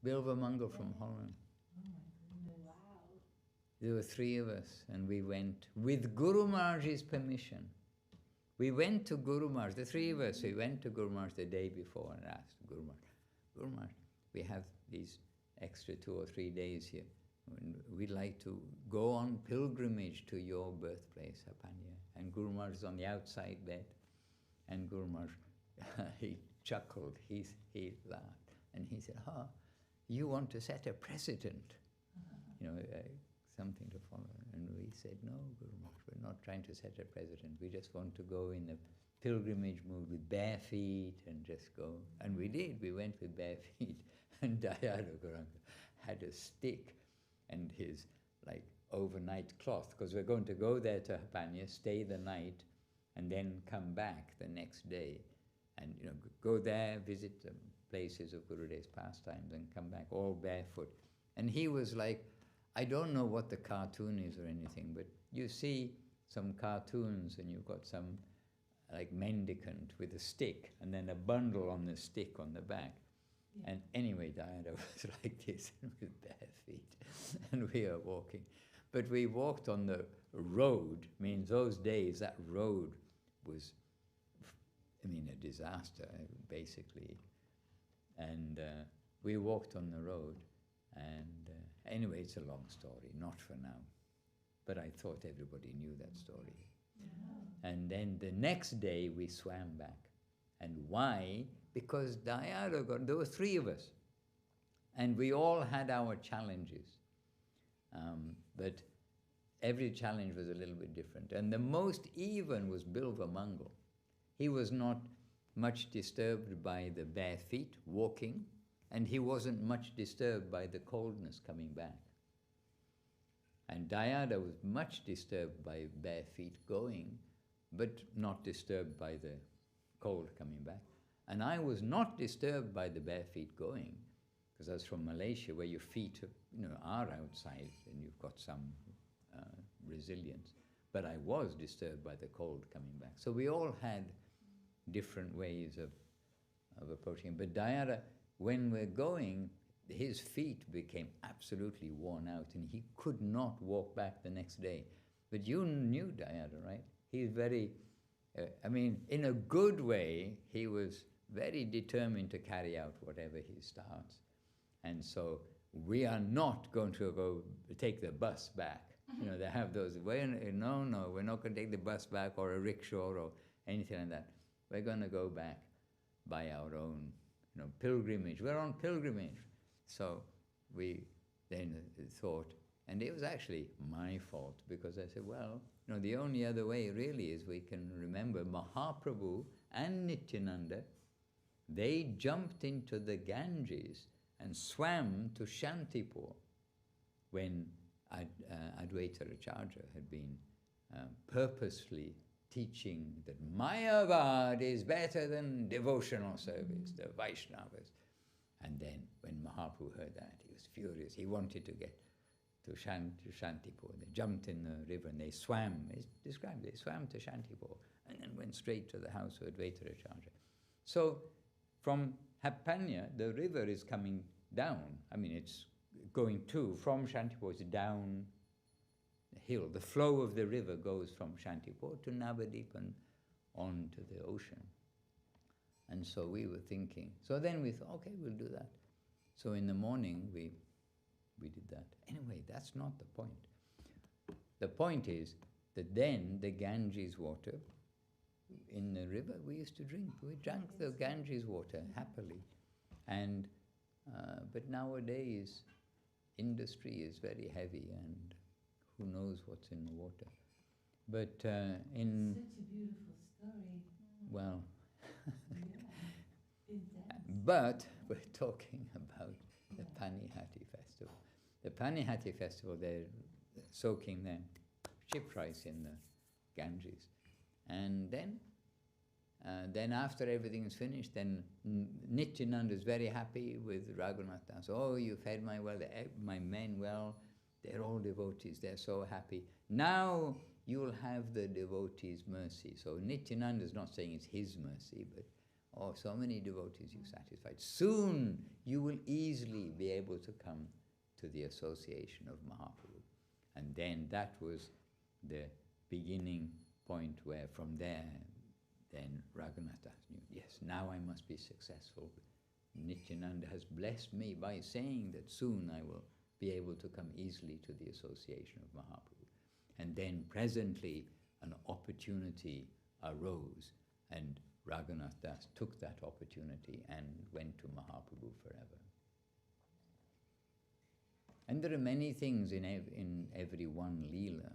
Bilva Mangal from Holland. Oh my goodness. Wow. There were three of us, and we went with Guru Maharaj's permission. We went to Guru Maharaj, the three of us, we went to Guru Maharaj the day before and asked Guru Maharaj, we have these extra 2 or 3 days here. We'd like to go on pilgrimage to your birthplace, Hapanya. And Guru Maharaj is on the outside bed. And Guru Maharaj, he chuckled, he laughed. And he said, you want to set a precedent, something to follow. And we said, no, Guru Maharaj, we're not trying to set a precedent. We just want to go in the pilgrimage mood with bare feet and just go. And we did. We went with bare feet. And Dayada Gauranga had a stick and his overnight cloth, because we're going to go there to Hapanya, stay the night, and then come back the next day. And go there, visit the places of Gurudev's pastimes, and come back all barefoot. And he was like, I don't know what the cartoon is or anything, but you see some cartoons and you've got some like mendicant with a stick and then a bundle on the stick on the back. Yeah. And anyway, Diana was like this with bare feet and we are walking. But we walked on the road, means those days that road was, I mean, a disaster, basically. And we walked on the road, and anyway, it's a long story, not for now. But I thought everybody knew that story. Yeah. And then the next day we swam back. And why? Because Diana there were 3 of us. And we all had our challenges. But every challenge was a little bit different. And the most even was Bilva Mangal. He was not much disturbed by the bare feet walking, and he wasn't much disturbed by the coldness coming back. And Dayada was much disturbed by bare feet going, but not disturbed by the cold coming back. And I was not disturbed by the bare feet going, because I was from Malaysia, where your feet are outside and you've got some resilience. But I was disturbed by the cold coming back. So we all had different ways of approaching it. But Dayada, when we're going, his feet became absolutely worn out and he could not walk back the next day. But you knew Dayada, right? He's very, in a good way, he was very determined to carry out whatever he starts. And so we are not going to go take the bus back. They have those, no, we're not going to take the bus back or a rickshaw or anything like that. We're going to go back by our own, pilgrimage. We're on pilgrimage. So we then thought, and it was actually my fault, because I said, well, the only other way really is we can remember Mahāprabhu and Nityananda, they jumped into the Ganges and swam to Shantipur when Advaita Acharya had been purposely teaching that Mayavad is better than devotional service, the Vaishnavas. And then when Mahaprabhu heard that, he was furious. He wanted to get to Shantipur. They jumped in the river and they swam. It's described, they swam to Shantipur and then went straight to the house of Advaita Acharya. So from Hapanya, the river is coming down. It's going from Shantipur, it's down the hill. The flow of the river goes from Shantipur to Navadip and on to the ocean. And so we were thinking. So then we thought, okay, we'll do that. So in the morning, we did that. Anyway, that's not the point. The point is that then the Ganges water in the river, we used to drink. We drank the Ganges water happily. And but nowadays, industry is very heavy and who knows what's in the water. But in... Such a beautiful story. Well... Yeah. But we're talking about the Panihāti festival. The Panihāti festival, they're soaking their ship rice in the Ganges. And then after everything's finished, then Nityananda is very happy with Raghunāthadāsa. Oh, you fed my men well. They're all devotees. They're so happy. Now you'll have the devotees' mercy. So Nityananda is not saying it's his mercy, but so many devotees you satisfied. Soon you will easily be able to come to the association of Mahaprabhu. And then that was the beginning point where from there, then Raghunāthadāsa knew, yes, now I must be successful. Nityananda has blessed me by saying that soon I will be able to come easily to the association of Mahaprabhu. And then presently an opportunity arose, and Raghunāthadāsa took that opportunity and went to Mahaprabhu forever. And there are many things in every one Leela.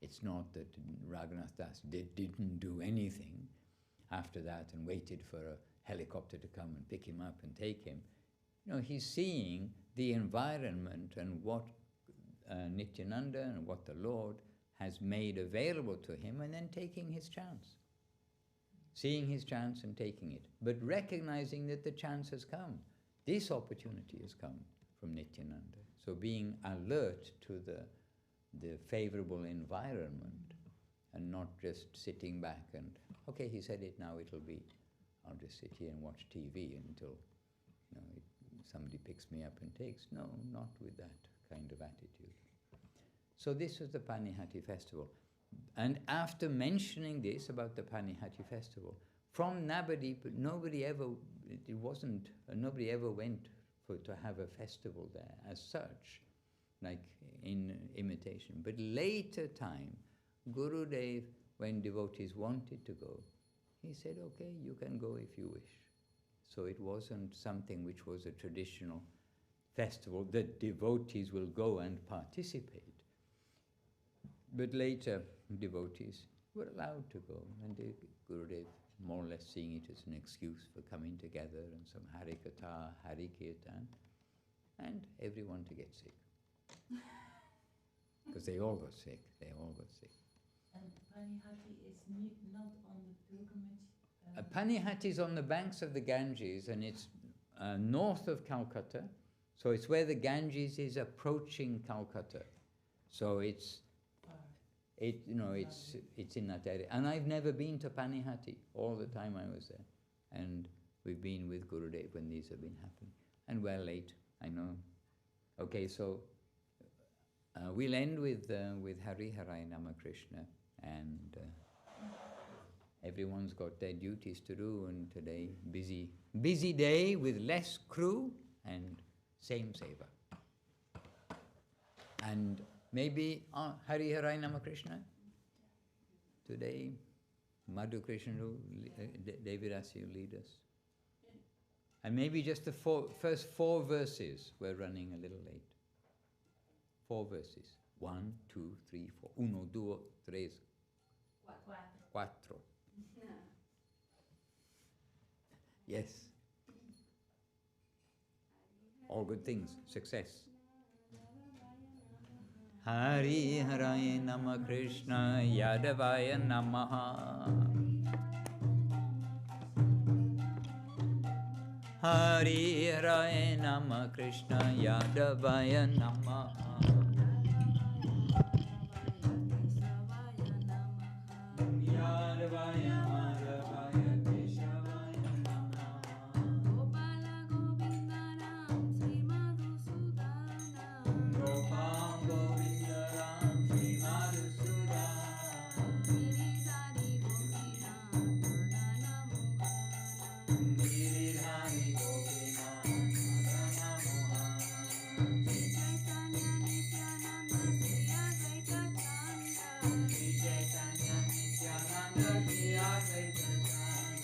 It's not that Raghunāthadāsa didn't do anything after that and waited for a helicopter to come and pick him up and take him. He's seeing the environment and what Nityananda and what the Lord has made available to him, and then taking his chance. Seeing his chance and taking it, but recognizing that the chance has come. This opportunity has come from Nityananda. So being alert to the favorable environment and not just sitting back and, okay, he said it, now it'll be, I'll just sit here and watch TV until somebody picks me up and takes. No, not with that kind of attitude. So this was the Panihāti festival. And after mentioning this about the Panihāti festival, from Navadip, nobody ever went to have a festival there as such, like in imitation. But later time, Gurudev, when devotees wanted to go, he said, okay, you can go if you wish. So it wasn't something which was a traditional festival that devotees will go and participate. But later, devotees were allowed to go, and Gurudev more or less seeing it as an excuse for coming together and some Harikatha, Harikirtan, and everyone to get sick. Because they all got sick, And Panihāti is not on the pilgrimage? Panihāti is on the banks of the Ganges, and it's north of Calcutta, so it's where the Ganges is approaching Calcutta. So it's in that area. And I've never been to Panihāti all the time I was there. And we've been with Gurudev when these have been happening. And we're late, I know. Okay, so we'll end with Hari Harai Nama Krishna. And everyone's got their duties to do, and today, busy day with less crew and same seva. And maybe Hari Harai Nama Krishna. Today, Madhu Krishna, Devidasi will lead us. And maybe just the first 4 verses, we're running a little late. 4 verses. 1, 2, 3, 4. 1, 2, 3, 4. Yes. All good things. Success. Hari Harai Nama Krishna Yadavaya Namaha. Hari Harai Nama Krishna Yadavaya Namaha. Yadavaya Madhavaya Keshavaya Namaha. Gopala Govindaram Sri Madhusūdan. Gopala Govindaram Sri Madhusūdan. Giridhari Gopinath Madana Mohana. Giridhari Gopinath Madana Mohana. Shri Chaitanya Nityananda Shri Advaita Chanda. Shri Chaitanya Nityananda Shri Advaita Chanda.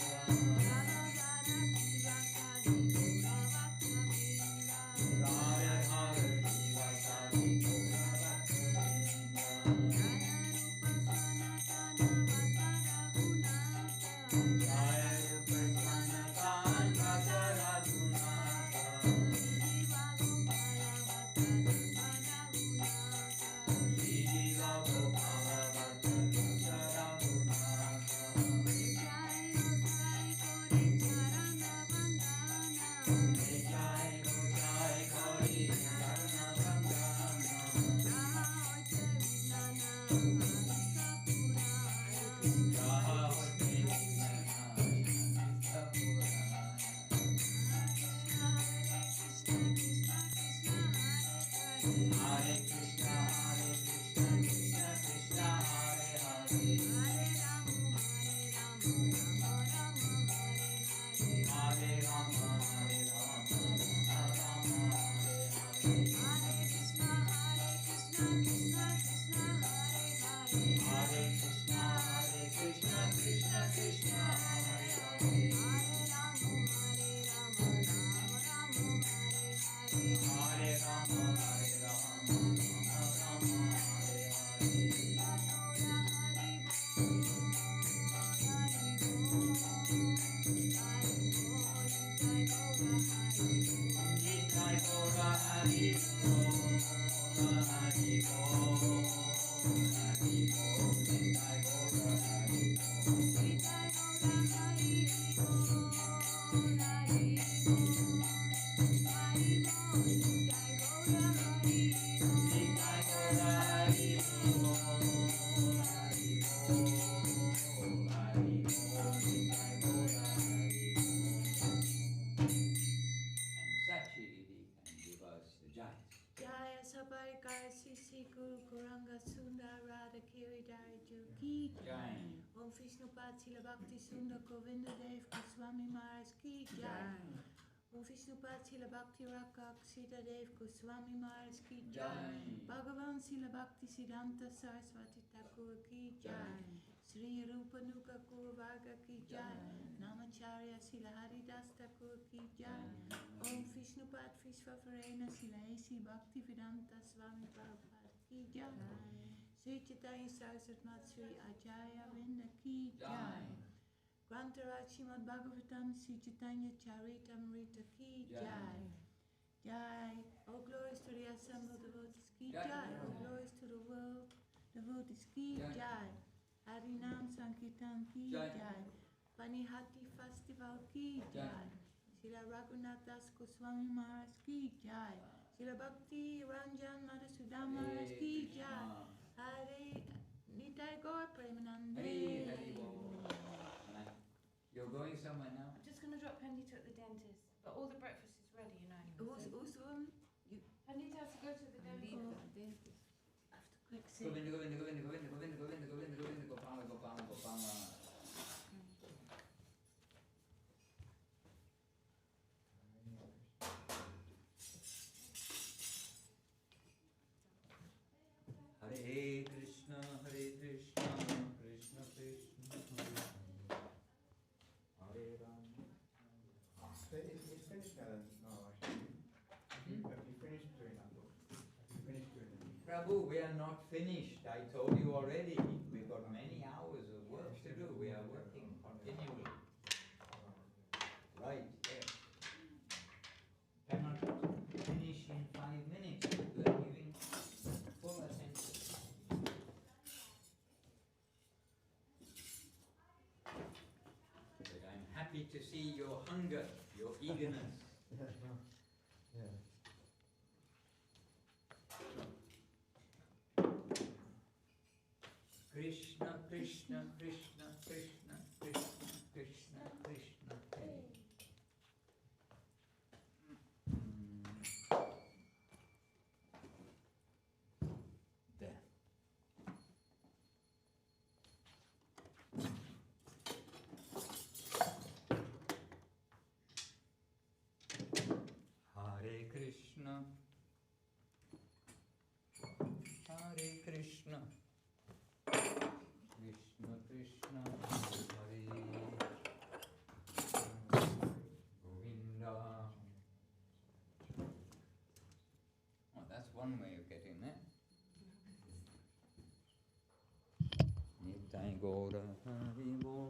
Radha Radha Jiva Sadi Gaura Bhaktivinoda. Jaya Rupa Sanatana Bhata Raghunatha. Śrīdhar Gopala Bhatta Dosa Raghunatha. Jai Gosai Gauri Charana Vandana. Jaha Hote Vinana Vṛndāvana. Hare Krishna, Krishna Krishna, Hare Hare. Hare Rama, Rama Rama, Hare Hare. Hare Krishna, Krishna Krishna, Hare Hare. Hare Rama, Rama Rama, Hare Hare. Nitai Gaura Hari Bo, Hari Bo, Hari Bo, Nitai Gaura Hari Bo. Hari Bo, Kavirāja ki jai. Om Viṣṇupād Śrīla Bhaktivinoda Ṭhākura Dev-Gosvāmī Mahārāj ki jai. Om Viṣṇupād Śrīla Bhakti Rakṣak Śrīdhar Dev-Gosvāmī Mahārāj ki jai. Bhagavan Śrīla Bhakti-siddhanta Saraswati Ṭhākura ki jai. Śrī Rupanuka Varga ki jai. Namacharya Śrīla Haridas Ṭhākura ki jai. Om Viṣṇupād Vishvavarena Śrīla A.C. Bhaktivedanta Swami Prabhupada ki jai. Sri Chaitanya Saraswat Sri Acharya Vrinda ki jai. Grantaraj Śrīmad Bhagavatam Sri Caitanya-caritāmṛta ki jai. Jai. All glories to the assembled devotees ki jai. All glories to the world devotees ki jai. Harinam Sankirtan ki jai. Panihāti festival ki jai. Śrīla Raghunāthadāsa Gosvāmī Mahārāj ki jai. Śrīla Bhakti Rañjan Madhusūdan Mahārāj ki jai. Hare Nitai Gaura Premanande. You're going somewhere now? I'm just going to drop Pandita at the dentist, but all the breakfast is ready, you know. Pandita has to go to the dentist. After quick Govinda, Govinda, Govinda, Govinda, Govinda, Govinda, Govinda, Govinda, Gopala, Gopala, Gopala. Hare Krishna, Krishna Krishna, Hare Rama. It's finished now then? No, actually. Have you finished doing that book? Have you finished doing it? Prabhu, we are not finished. I told you already. We've got many hours of work to do. We are working continually. Right, yes. Cannot finish in 5 minutes. We are giving full attention. But I'm happy to see your hunger, your eagerness. Yeah. Krishna, Krishna, Krishna, Krishna, Krishna, Krishna, Krishna, Hare. There. Hare Krishna, Hare Krishna, Krishna Krishna, Hare Govinda. Oh, that's one way of getting there. Nitai Gaura Hari Bol.